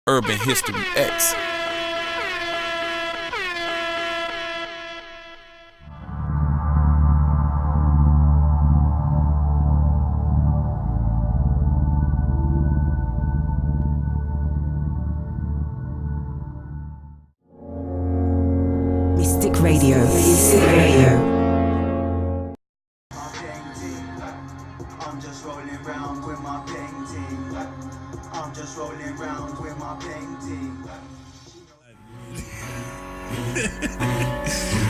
Urban History X. Mystic Radio. Mystic Radio. I'm just rolling round with my painting. I'm just rolling round with my painting.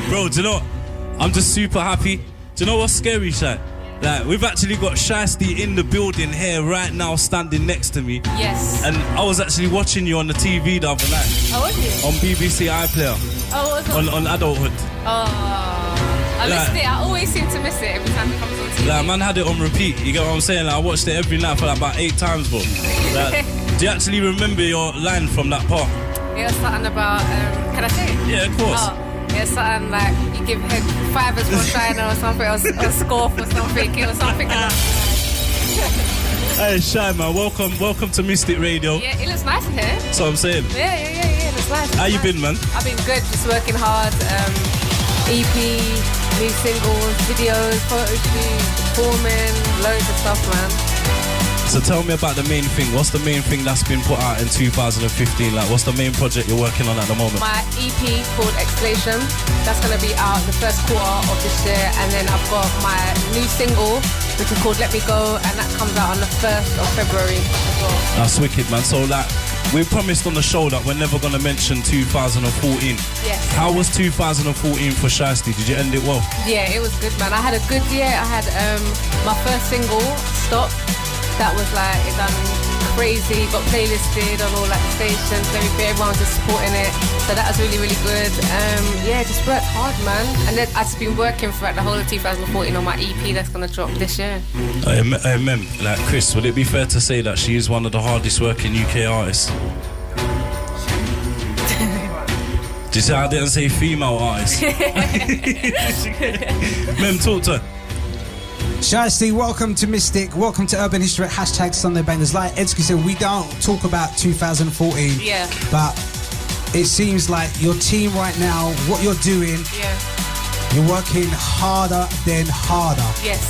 Bro, do you know what? I'm just super happy. Do you know what's scary, Shy? Like, we've actually got Shystie in the building here right now, standing next to me. Yes. And I was actually watching you on the TV the other night. Oh, was you? On BBC iPlayer. Oh, what was it? On Adulthood. Oh, I missed it. I always seem to miss it every time it comes on TV. Like, man had it on repeat. You get what I'm saying? Like, I watched it every night for like about 8 times, bro. Like, do you actually remember your line from that part? Yeah, something about, can I say it? Yeah, of course. Oh, yeah, something like you give head 5 as one shiner or something, or score for something, or something like that. Hey, Shy, man, welcome to Mystic Radio. Yeah, it looks nice in here. That's what I'm saying. Yeah, it looks nice. How you been, man? I've been good, just working hard. EP, new singles, videos, photo shoot, performing, loads of stuff, man. So tell me about the main thing. What's the main thing that's been put out in 2015? Like, what's the main project you're working on at the moment? My EP called Exclamation. That's going to be out the first quarter of this year. And then I've got my new single, which is called Let Me Go. And that comes out on the 1st of February as well. That's wicked, man. So, like, we promised on the show that we're never going to mention 2014. Yes. How was 2014 for Shystie? Did you end it well? Yeah, it was good, man. I had a good year. I had my first single, Stop. That was like, it done crazy, got playlisted on all like the stations, everything, everyone was just supporting it. So that was really, really good. Yeah, just worked hard, man. And then I've just been working throughout the whole of 2014 on my EP that's gonna drop this year. Mem, like, Chris, would it be fair to say that she is one of the hardest working UK artists? Do you see I didn't say female artist? Mem, talk to her. Shystie, welcome to Mystic, welcome to Urban History, hashtag Sunday Bangers. Like Edski said, we don't talk about 2014, Yeah. but it seems like your team right now, what you're doing, Yeah. you're working harder than harder. Yes.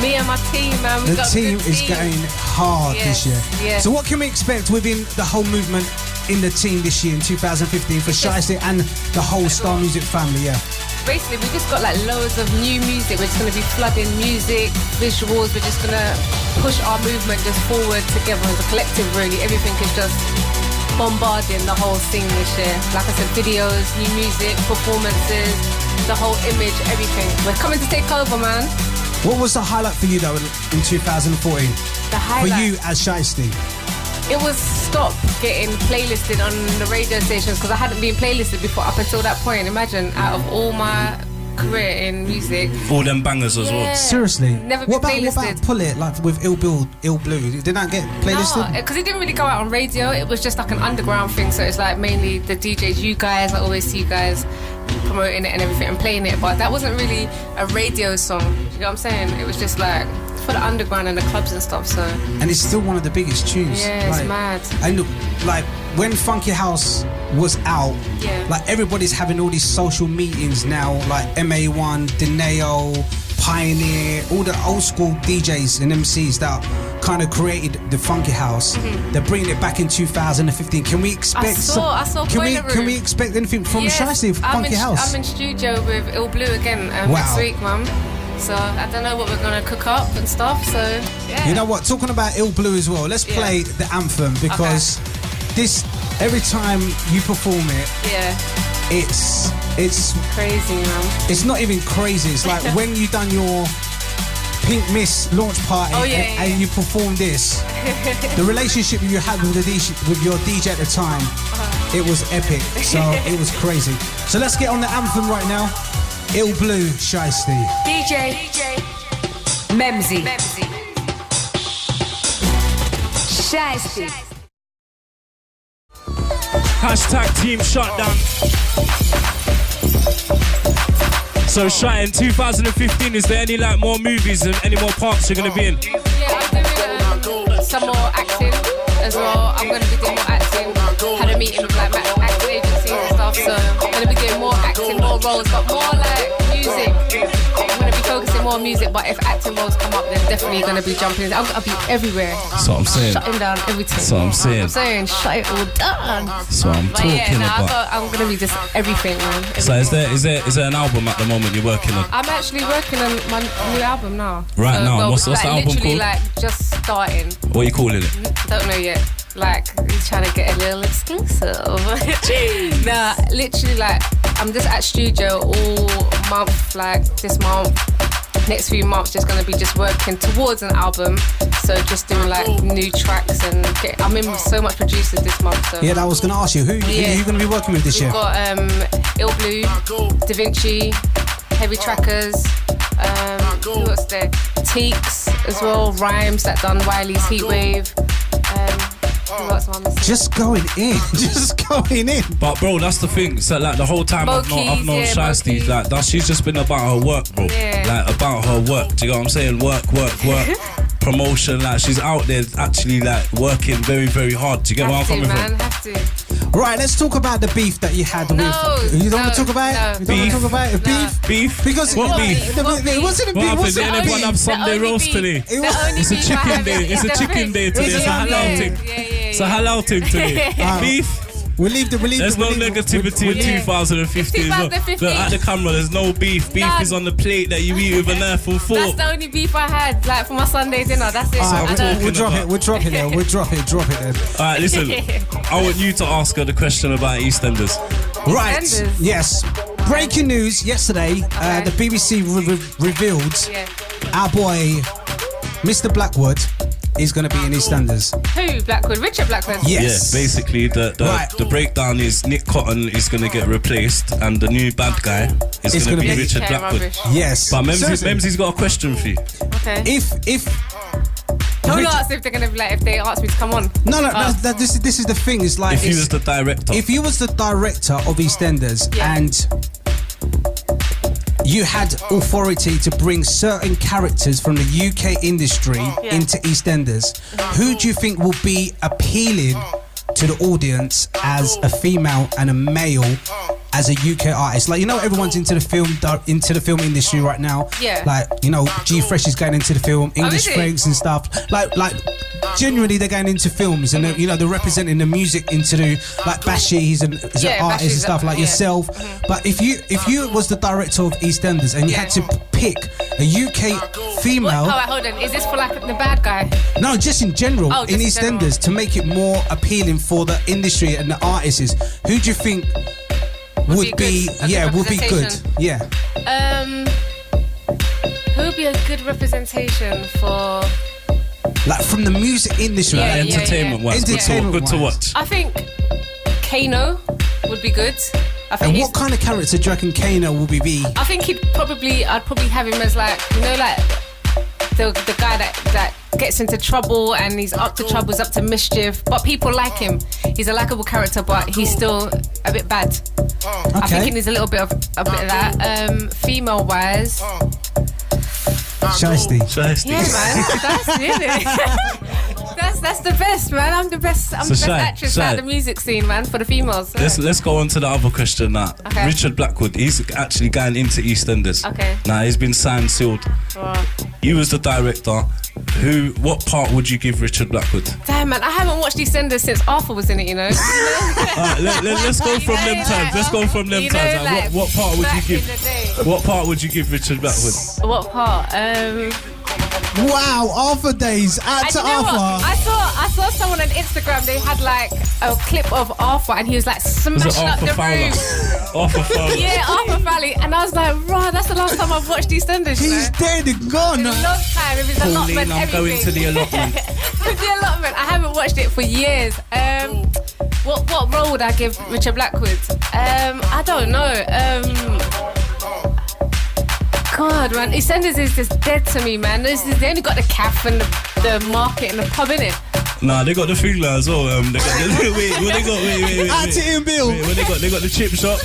Me and my team, man. We The got a team good is going hard this year. Yeah. So what can we expect within the whole movement in the team this year in 2015 for Shystie and the whole Star Music family? Yeah. Basically, we just got like loads of new music. We're just going to be flooding music, visuals. We're just going to push our movement just forward together as a collective, really. Everything is just bombarding the whole scene this year. Like I said, videos, new music, performances, the whole image, everything. We're coming to take over, man. What was the highlight for you though in 2014? The highlight. For you as Shystie? It was Stop getting playlisted on the radio stations because I hadn't been playlisted before up until that point. Imagine, out of all my career in music. All them bangers as well. Seriously? Never been What playlisted. about Pull It, like with Ill Blue? Did that get playlisted? No, because it didn't really go out on radio. It was just like an underground thing. So it's like mainly the DJs, you guys. I always see you guys promoting it and everything and playing it. But that wasn't really a radio song. You know what I'm saying? It was just like for the underground and the clubs and stuff. So. And it's still one of the biggest tunes. Yeah, it's mad. And like when Funky House was out, Yeah. like everybody's having all these social meetings now, like MA1, Deneo, Pioneer, all the old school DJs and MCs that kind of created the Funky House. Mm-hmm. They're bringing it back in 2015. Can we expect? I saw Can Boiler we Room. expect anything from Yes, Shystie Funky House? I'm in studio with Ill Blue again next week, mum. So I don't know what we're gonna cook up and stuff. So yeah. You know what? Talking about Ill Blue as well. Let's play the anthem because this every time you perform it, it's crazy, man. It's not even crazy. It's like when you done your Pink Miss launch party and you performed this. The relationship you had with your DJ at the time, it was epic. So it was crazy. So let's get on the anthem right now. Ill Blue, Shystie. DJ Memzee. Shystie. Hashtag Team Shutdown. So, Shy, in 2015, is there any like more movies and any more parts you're gonna be in? Yeah, I'm doing some more acting as well. I'm gonna be doing more acting. other roles, but more like music. I'm gonna be focusing more on music, but if acting roles come up, then definitely gonna be jumping. I'll be everywhere. That's what I'm saying. Shutting down everything. That's what I'm saying. I'm saying shut it all down. That's what I'm But talking about. I'm gonna be just everything, man. So is there an album at the moment you're working on? I'm actually working on my new album now. Right now? What's the album literally, called? like just starting. What are you calling it? Don't know yet. Like he's trying to get a little exclusive. Nah, literally like I'm just at studio all month, like this month. Next few months just gonna be just working towards an album. So just doing like new tracks and I'm in with so much producers this month. So. Yeah, I was gonna ask you, who are you gonna be working with this year? We've got Il Blue, Da Vinci, Heavy Trackers, who else there? Teeks as well, Rhymes that done Wiley's Heatwave. Who else am I missing? Just going in. But bro, that's the thing. So like the whole time I've known Shystie, like she's just been about her work, bro. Yeah. Like about her work. Do you know what I'm saying? Work. Promotion. Like she's out there actually like working very, very hard. Do you get where I'm coming from? Have to. Right, let's talk about the beef that you had with. You don't want to talk about it? You don't want to talk about it? Beef? Because what beef? It wasn't a beef. What happened? Did anyone have Sunday roast today? It's a chicken day. It's a chicken day today. It's a halal thing. It's a halal thing today. Beef. We'll leave There's no negativity in 2015. Look, at the camera, there's no beef. Beef is on the plate that you eat with a knife and fork. That's the only beef I had, like for my Sunday dinner. That's it. We'll drop it there. We'll drop it then. Alright, listen. I want you to ask her the question about EastEnders. Right. EastEnders? Yes. Breaking news yesterday. The BBC revealed our boy, Mr. Blackwood, is going to be in EastEnders. Who? Blackwood? Richard Blackwood? Yes. Yeah, basically the breakdown is Nick Cotton is going to get replaced and the new bad guy is going to be Richard Blackwood. Rubbish. Yes. But Memzee's got a question for you. Okay. If don't ask if they're going to be like, if they ask me to come on. No, this is the thing. It's like if you was the director. If you was the director of EastEnders and you had authority to bring certain characters from the UK industry into EastEnders, who do you think will be appealing to the audience as a female and a male as a UK artist? Like, you know, everyone's into the film industry right now. Yeah. Like, you know, G Fresh is going into the film, English Franks and stuff. Like generally they're going into films and they're, you know, they're representing the music into the, like Bashi, he's an artist and stuff like yourself. But if you was the director of EastEnders and you had to pick a UK female. Alright, hold on. Is this for like the bad guy? No, just in general, in just in EastEnders, to make it more appealing for the industry and the artists. Who do you think would be good? Yeah. Who would be a good representation for? Like from the music industry, entertainment wise, good to watch. I think Kano would be good. And what kind of character do you reckon Kano will be? I think I'd probably have him as like, you know, like the guy that gets into trouble and he's up to trouble, he's up to mischief, but people like him. He's a likable character, but he's still a bit bad. Okay. I think he needs a little bit of that. Female wise, Shystie. yeah, man, that's really. That's the best, man. I'm the best actress at the music scene, man, for the females. Let's go on to the other question now. Okay. Richard Blackwood, he's actually going into EastEnders. Okay. Now he's been signed, sealed. Wow. You as the director, what part would you give Richard Blackwood? Damn, man, I haven't watched EastEnders since Arthur was in it, you know. Let's go from them times. Let's go from them times. Like, what part would you give? What part would you give Richard Blackwood? What part? Wow, Arthur days. Out to Arthur. I saw someone on Instagram. They had like a clip of Arthur, and he was like smashing up the room. Arthur Fowler. Yeah, Arthur Valley, and I was like, right, that's the last time I've watched EastEnders. He's dead and gone. In a long time. It was allotment. I'm going to the allotment. With the allotment, I haven't watched it for years. What role would I give Richard Blackwood? I don't know. God, man, EastEnders is just dead to me, man. They only got the cafe and the market and the pub, innit? Nah, they got the thing now as well. They got wait. Acting Bill. They got the chip shop.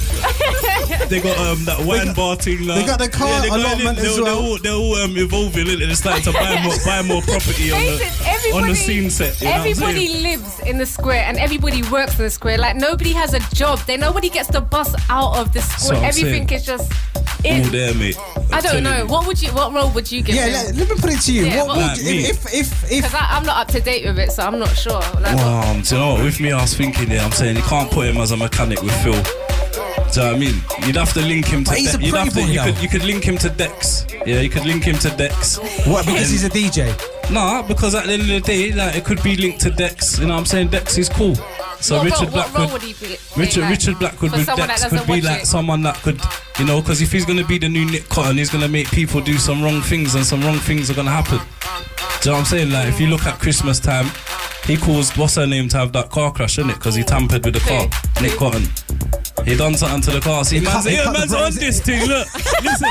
They got that wine bar thing now. They got the car allotment as well. They're all evolving. They're starting to buy more property on the scene set. You know everybody lives in the square and everybody works in the square. Like nobody has a job. Nobody gets the bus out of the square. Everything is just in. All there, mate. I don't know. What role would you give him? Yeah, let me put it to you. Yeah, what would if because I'm not up to date with it, so I'm not sure. Like, do you know what? With me, I was thinking, I'm saying you can't put him as a mechanic with Phil. Do you know what I mean? You'd have to link him to he's a pretty boy, you could link him to Dex. Yeah, you could link him to Dex. What, because he's a DJ? Nah, because at the end of the day, like, it could be linked to Dex. You know what I'm saying? Dex is cool. So Richard Black would be Dex could be like someone that could, you know, because if he's gonna be the new Nick Cotton, he's gonna make people do some wrong things, and some wrong things are gonna happen. Do you know what I'm saying? Like, if you look at Christmas time, he caused what's her name to have that car crash, innit? Because he tampered with the car. Nick Cotton. He done something to the car. See, man's on this thing. Look, listen.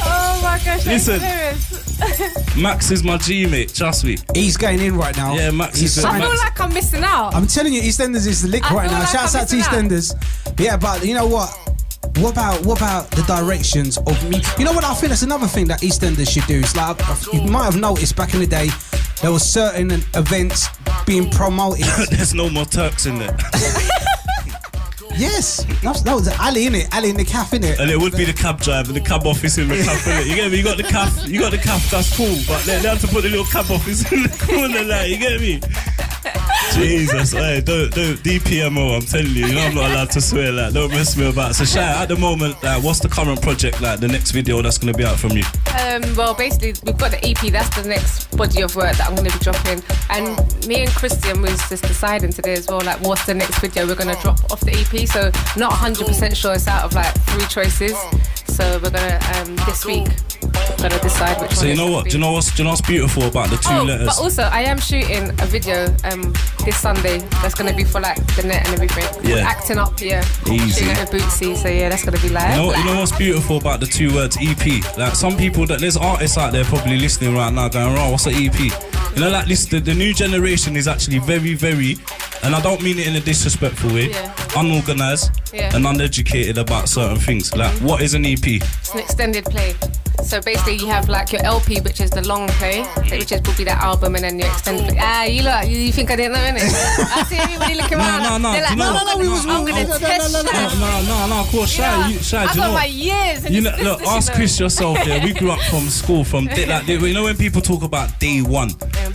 Oh my gosh, listen. Max is my G, mate. Trust me. He's going in right now. Yeah, Max is. I feel like I'm missing out. I'm telling you, EastEnders is the lick right now. Shouts out to EastEnders. Yeah, but you know what? What about the directions of me? You know what? I think that's another thing that EastEnders should do. It's like you might have noticed back in the day, there were certain events being promoted. There's no more Turks in there. Yes, that was Ali, innit? Ali in the calf, innit? And it would be the cab driver, the cab office in the calf, innit? You get me? You got the calf, that's cool, but they have to put the little cab office in the corner, like, you get me? Jesus, hey, don't DPMO, I'm telling you, I'm not allowed to swear, like, don't mess me about. So Shy, at the moment, what's the current project, like, the next video that's going to be out from you? Well, basically, we've got the EP, that's the next body of work that I'm going to be dropping. And me and Christian was just deciding today as well, like, what's the next video we're going to drop off the EP. So, not 100% sure, it's out of, like, 3 choices. So, we're going to, this week, we're going to decide which one. So, you know what? Do you know what's beautiful about the 2 letters? But also, I am shooting a video this Sunday that's going to be for, like, the net and everything. Yeah. Acting up, yeah. Easy. Shooting at the Bootsy, so yeah, that's going to be like. You know what's beautiful about the 2 words EP? Like, some people, there's artists out there probably listening right now going, "Oh, what's an EP?" You know, like this, the new generation is actually very, very, and I don't mean it in a disrespectful way, unorganised and uneducated about certain things. Like, what is an EP? It's an extended play. So basically, you have like your LP, which is the long play, which is will be that album, and then your extended play. You think I didn't know, innit? I see everybody looking around. No. They're like, I'm gonna test that. No, of course, Shy. I've got my years. You know, look, ask Chris yourself. Yeah, we grew up from school, you know when people talk about day one,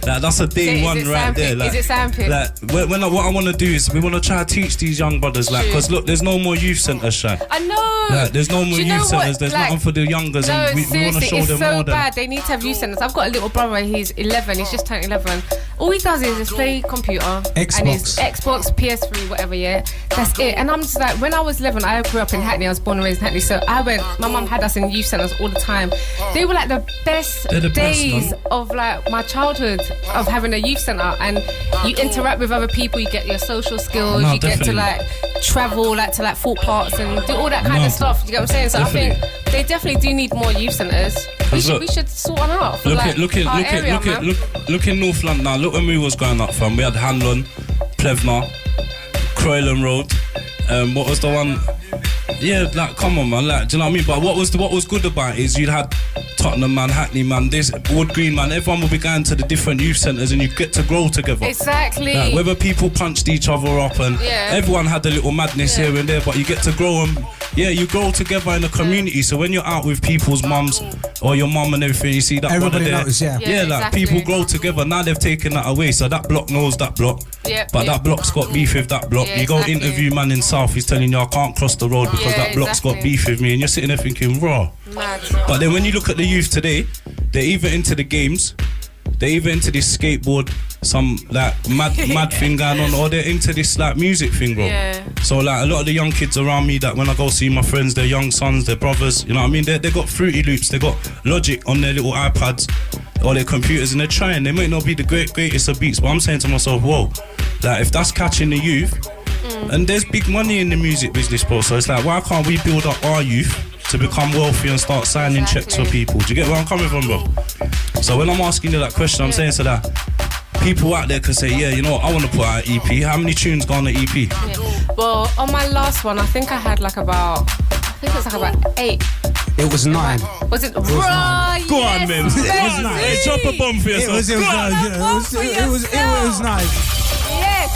like, that's a day one right there. Like, is it sandpit? Like, what I want to do is we want to try to teach these young brothers, like, because look, there's no more youth centres, Shy. I know. Like, there's no more youth centres. There's nothing for the youngers, and we want to show them more. It's so bad. They need to have youth centres. I've got a little brother. He's 11. He's just turned 11. All he does is just play computer, Xbox. and his Xbox, PS3, whatever. Yeah, that's it. And I'm just like, when I was 11, I grew up in Hackney. I was born and raised in Hackney. So my mum had us in youth centres all the time. They were like the best days of like my childhood of having a youth centre, and you interact with other people. You get your social skills. You get to like travel like to like Fort Parks and do all that kind of stuff. You get what I'm saying? So I think they definitely do need more youth centres. We should sort one out. Look in North London now. Look when we was growing up from. We had Hanlon, Plevna, Croydon Road. What was the one? Yeah, like, come on, man. Like, do you know what I mean? But what was good about it is you had Tottenham man, Hackney man, this Wood Green man. Everyone will be going to the different youth centres, and you get to grow together. Exactly. Like, whether people punched each other up, and everyone had a little madness here and there, but you get to grow and you grow together in a community. So when you're out with people's mums or your mum and everything, you see that everybody brother there. Knows, like exactly. People grow together. Now they've taken that away, so that block knows that block. But that block's got beef with that block. You go interview man in South, he's telling you I can't cross the road because that block's got beef with me, and you're sitting there thinking raw. Mad. But then when you look at the youth today, they're either into the games, they're either into this skateboard, some like mad thing going on, or they're into this like music thing, bro. So like a lot of the young kids around me that when I go see my friends, their young sons, their brothers, you know what I mean, they got Fruity Loops, they got Logic on their little iPads or their computers, and they're trying. They might not be the greatest of beats, but I'm saying to myself, whoa, like if that's catching the youth, and there's big money in the music business, bro. So it's like, why can't we build up our youth to become wealthy and start signing checks for people? Do you get where I'm coming from, bro? So when I'm asking you that question, I'm saying to that, people out there could say, yeah, you know what, I want to put out an EP. How many tunes go on the EP? Yeah. Well, on my last one, I think I had like about 8. It was 9. Was it? Right. Go on, Memzee. It was nice. Hey, drop a bomb for yourself. It was nice. Yes.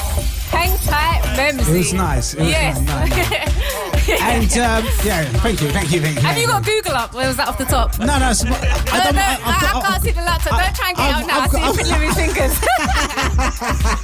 Hang tight, Memzee. It was nice. Yes. And thank you. Have you got Google up? Or was that off the top? No, I can't see the laptop. Don't try and get it out now. I see you fiddling with fingers.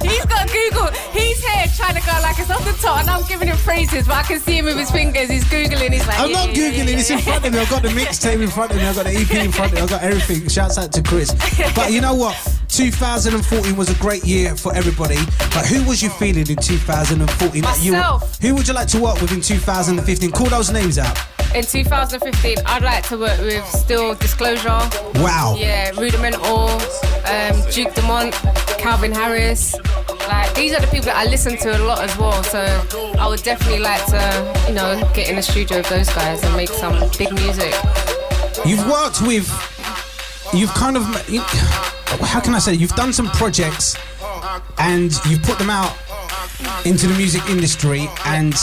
He's got Google. He's here trying to go like it's off the top, and I'm giving him phrases, but I can see him with his fingers. He's Googling. He's like, I'm not Googling. It's in front of me. I've got the mixtape in front of me. I've got the EP in front of me. I've got everything. Shouts out to Chris. But you know what? 2014 was a great year for everybody. But who was you feeling in 2014? Myself. Who would you like to work with in 2015? Call those names out. In 2015, I'd like to work with Still Disclosure. Wow. Yeah, Rudimental, Duke Dumont, Calvin Harris. Like, these are the people that I listen to a lot as well. So I would definitely like to, you know, get in the studio with those guys and make some big music. You've worked with, you've kind of, how can I say, you've done some projects and you've put them out into the music industry, and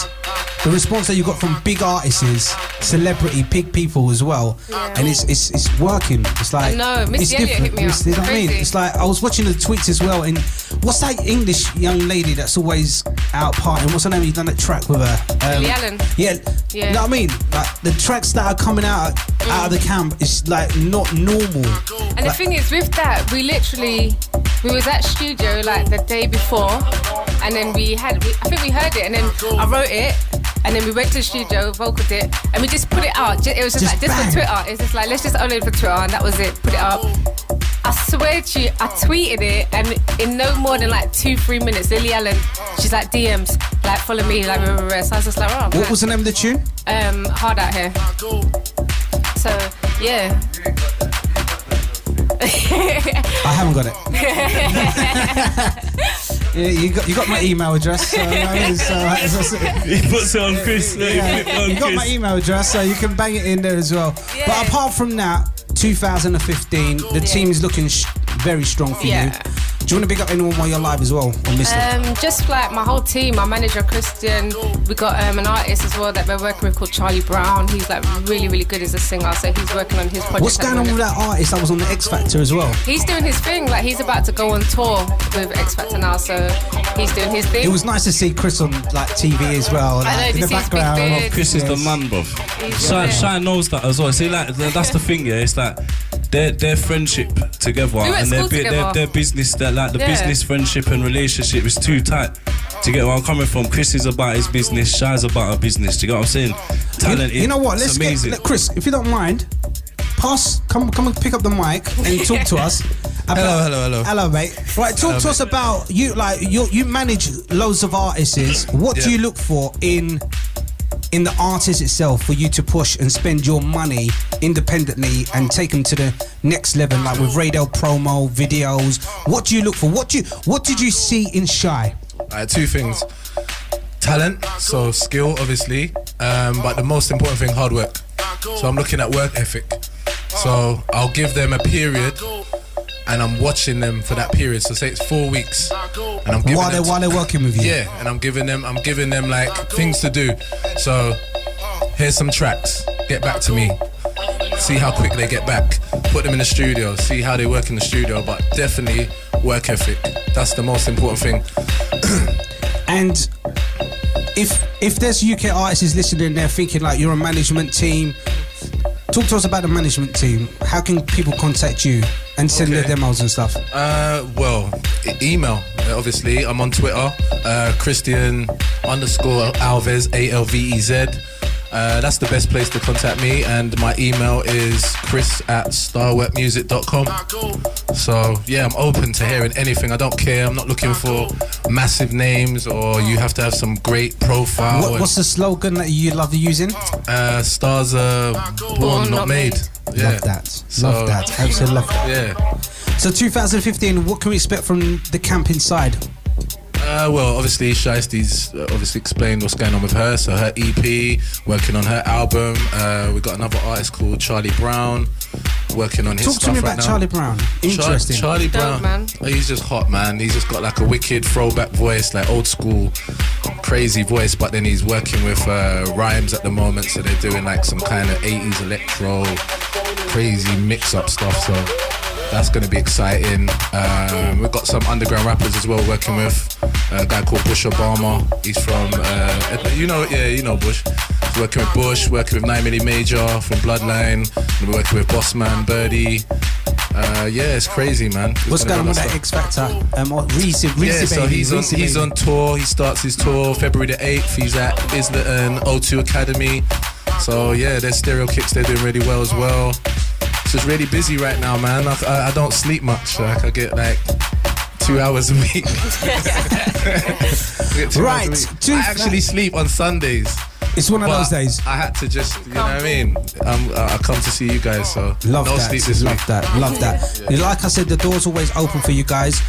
the response that you got from big artists, celebrity, big people as well, and it's working. It's like, I know, Missy Elliott hit me up. You know what I mean? It's like, I was watching the tweets as well, and what's that English young lady that's always out partying? What's her name? You've done that track with her. Lily Allen. Yeah. You know what I mean? Like, the tracks that are coming out of the camp is like not normal. And the thing is, with that, we was at studio like the day before, and then I think we heard it, and then I wrote it, and then we went to the studio, vocaled it, and we just put it out. It was just like, just for Twitter. It's just like, let's just upload it for Twitter, and that was it. Put it up. I swear to you, I tweeted it, and in no more than like 2-3 minutes, Lily Allen, she's like DMs, like follow me, like so I was just like, oh. What was the name of the tune? Hard Out Here. So yeah. I haven't got it. Yeah, you got my email address. So, He puts it on Chris. You got my email address, so you can bang it in there as well. Yeah. But apart from that, 2015, the team is looking very strong for you. Do you want to big up anyone while you're live as well? Just like my whole team, my manager Christian. We got an artist as well that we're working with called Charlie Brown. He's like really, really good as a singer, so he's working on his project. What's going on with that artist that was on the X Factor as well? He's doing his thing. Like, he's about to go on tour with X Factor now, so he's doing his thing. It was nice to see Chris on like TV as well. Like, I know, in the background. big Chris is the man, bruv. Shy knows that as well. See, like, that's the thing, yeah. It's like their friendship together and their business, business friendship and relationship is too tight to get where I'm coming from. Chris is about his business, Shy's about her business. Do you get what I'm saying? Talented. You know what? Let's amazing. Chris, if you don't mind, come and pick up the mic and talk to us. Hello, mate. Right, talk to us about you. Like, you manage loads of artists. What do you look for in the artist itself for you to push and spend your money independently and take them to the next level, like with radio promo videos? What do you look for? What did you see in Shy? Two things: talent, so skill, obviously, but the most important thing, hard work. So I'm looking at work ethic. So I'll give them a period, and I'm watching them for that period. So say it's 4 weeks, and I'm giving while they're working with you. Yeah, and I'm giving them like things to do. So here's some tracks. Get back to me. See how quick they get back. Put them in the studio. See how they work in the studio. But definitely work ethic. That's the most important thing. And if there's UK artists listening, they're thinking like you're a management team. Talk to us about the management team. How can people contact you and send their demos and stuff? Email. Obviously, I'm on Twitter. Christian _Alves ALVEZ. That's the best place to contact me, and my email is chris@starworkmusic.com. So yeah, I'm open to hearing anything. I don't care. I'm not looking for massive names, or you have to have some great profile. What's the slogan that you love using? Stars are born, not made. Yeah. Love that. Love that. Absolutely love that. Yeah. So 2015, what can we expect from the camp inside? Well, obviously, Shystie's obviously explained what's going on with her. So her EP, working on her album. We've got another artist called Charlie Brown. working on his Talk stuff to me right about now. Charlie Brown. Interesting. Charlie Brown, Dope, man. oh, he's just hot, man. He's just got like a wicked throwback voice, like old school, crazy voice. But then he's working with rhymes at the moment, so they're doing like some kind of 80s electro, crazy mix-up stuff. So that's going to be exciting. We've got some underground rappers as well working with a guy called Bush Obama. He's from, you know Bush. He's working with Bush, working with 9mm Major from Bloodline. And we're working with Bossman, Birdie. Yeah, it's crazy, man. What's going on with that X Factor? So he's on tour. He starts his tour February the 8th. He's at Islington O2 Academy. So yeah, there's Stereo Kicks. They're doing really well as well. So it's really busy right now, man. I don't sleep much. Like I get like 2 hours a week. Right. I actually sleep on Sundays. It's one of But those days. I had to just, you know what I mean? I come to see you guys, so Love no that. sleep this Love week. that. Love that. Like I said, the door's always open for you guys.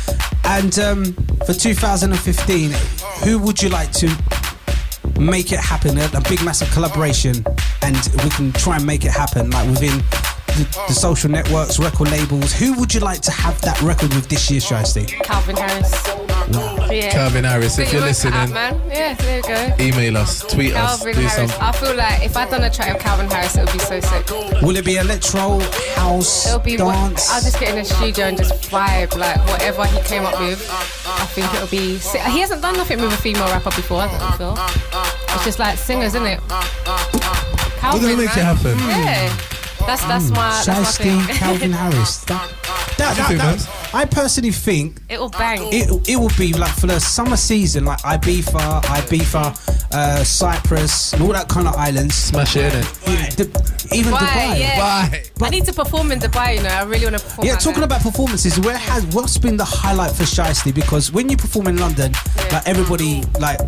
And for 2015, who would you like to make it happen? A big, massive collaboration, and we can try and make it happen, like within the social networks, record labels. Who would you like to have that record with this year, Shystie? Calvin Harris. Yeah. Calvin Harris, if you're listening, man. Yeah, there you go. email us, tweet Calvin us, do Harris. something. I feel like if I'd done a track of Calvin Harris, it would be so sick. Will it be electro, house, It'll be dance? I'll just get in the studio and just vibe, like whatever he came up with. I think it'll be sick. He hasn't done nothing with a female rapper before, I don't feel. It's just like singers, isn't it? Calvin, We're gonna make man. it happen. Yeah. That's my Shystie, thing. Calvin Harris. I personally think It'll bang. it will be like for the summer season, like Ibiza, Cyprus, and all that kind of islands. Smash it, innit? Even Dubai. Yeah. Bye. I need to perform in Dubai, you know. I really want to perform. Yeah, out talking there. about performances, what's been the highlight for Shystie? Because when you perform in London, like everybody like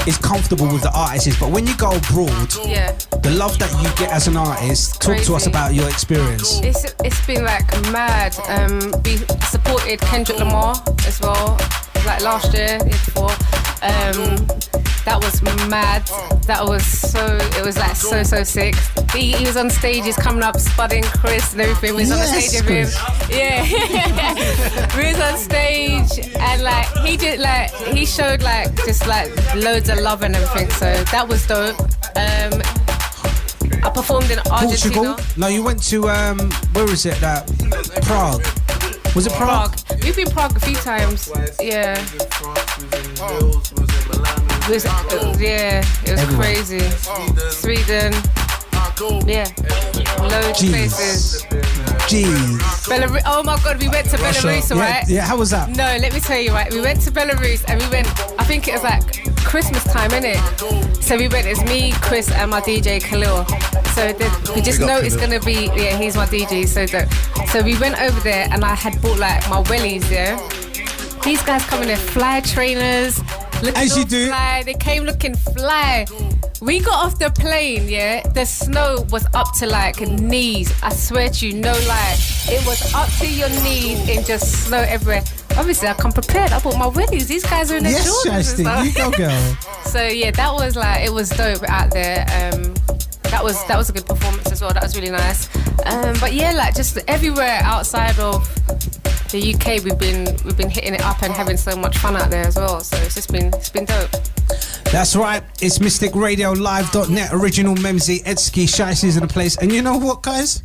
is comfortable with the artists, but when you go abroad, Yeah. the love that you get as an artist. Talk to us Crazy. about your experience. It's been like mad. We supported Kendrick Lamar as well, like last year, the year before. That was mad. It was like so sick. He was on stage, he's coming up, spudding Chris and everything. We was on the Yes, stage with him. Yeah. We was on stage and like he showed like just like loads of love and everything. So that was dope. I performed in Argentina. Portugal? No, you went to where is it? Prague. Was it Prague? We've been Prague a few times. Yeah. It was Everywhere. crazy. Sweden. Yeah. Loads of places. Jeez. Belarus. Oh my God, we went to Belarus, right? Yeah, how was that? No, let me tell you, right? We went to Belarus and we went, I think it was like Christmas time, innit? So we went, it's me, Chris, and my DJ Khalil. So we just know it's gonna be, he's my DJ, so we went over there and I had bought like my wellies, yeah? These guys come in their fly trainers, looking As all you do. fly. They came looking fly. We got off the plane, yeah? The snow was up to like knees. I swear to you, no lie. It was up to your knees in just snow everywhere. Obviously, I come prepared. I bought my wellies. These guys are in their Yes, Jordans and Shystie, stuff. you go, girl. So yeah, that was like, it was dope out there. That was a good performance as well. That was really nice. But yeah, like just everywhere outside of the UK, we've been hitting it up and having so much fun out there as well. So it's been dope. That's right. It's mysticradiolive.net. Original Memzee, Edski, Shystie's in the place. And you know what, guys?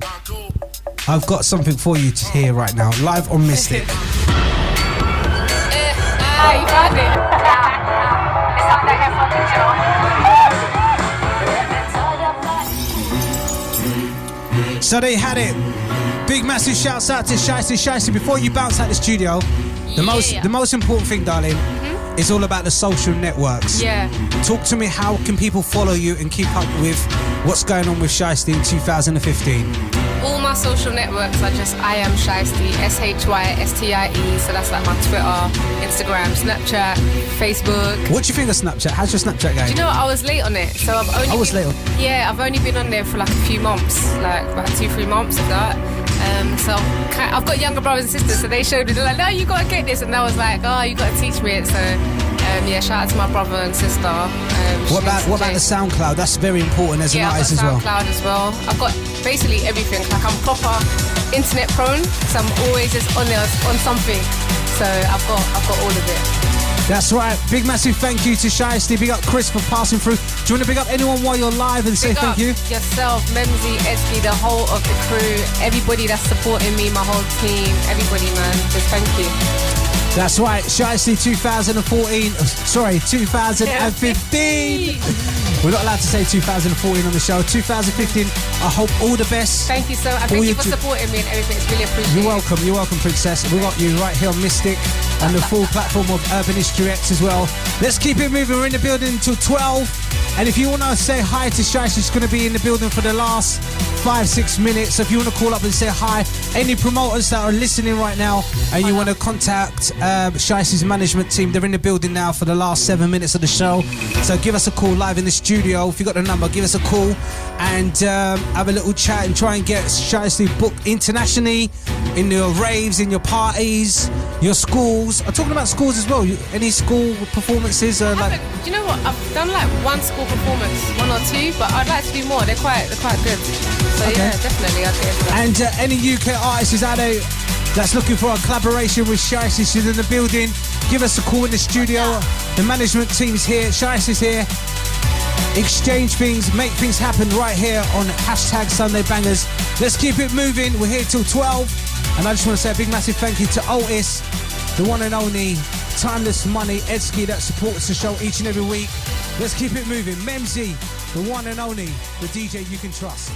I've got something for you to hear right now, live on Mystic. You found it. So they had it. Big massive shouts out to Shystie. Shystie, before you bounce out the studio, the most important thing, darling, is all about the social networks. Yeah. Talk to me, how can people follow you and keep up with what's going on with Shystie in 2015? All my social networks are just I am Shystie, SHYSTIE. So that's like my Twitter, Instagram, Snapchat, Facebook. What do you think of Snapchat? How's your Snapchat going? Do you know what? I was late on it, so I've only. I was late on. Yeah, I've only been on there for like a few months, like about 2-3 months of that. So I've got younger brothers and sisters, so they showed me. They're like, no, you gotta get this, and I was like, oh, you gotta teach me it. So yeah, shout out to my brother and sister. What about the SoundCloud? That's very important as an artist as well. SoundCloud as well. I've got basically everything. Like I'm proper internet prone, so I'm always just on there on something. So I've got all of it. That's right. Big massive thank you to Shystie. Big up Chris for passing through. Do you want to big up anyone while you're live and say thank you? Yourself, Memzee, Edski, the whole of the crew, everybody that's supporting me, my whole team, everybody, man. Just thank you. That's right, Shystie 2014. Sorry, 2015. We're not allowed to say 2014 on the show. 2015. I hope all the best. Thank you so much. Thank you for supporting me and everything. It's really appreciated. You're welcome, Princess. We got you right here on Mystic and the full platform of Urban History X as well. Let's keep it moving. We're in the building until 12. And if you want to say hi to Shystie, she's going to be in the building for the last 5-6 minutes. So if you want to call up and say hi, any promoters that are listening right now and you want to contact Shystie's management team, they're in the building now for the last 7 minutes of the show. So give us a call live in the studio. If you got the number, give us a call and have a little chat and try and get Shystie booked internationally in your raves, in your parties, your schools. I'm talking about schools as well. Any school performances? Do you know what? I've done like one school performance, 1 or 2, but I'd like to do more. They're quite good. So okay. Yeah, definitely I'd get into that. And any UK artists out there that's looking for a collaboration with Shystie, she's in the building. Give us a call in the studio. The management team's here. Shystie's here. Exchange things, make things happen right here on #SundayBangers. Let's keep it moving. We're here till 12. And I just want to say a big massive thank you to Otis, the one and only Timeless Money, Edski, that supports the show each and every week. Let's keep it moving. Memzee, the one and only, the DJ you can trust.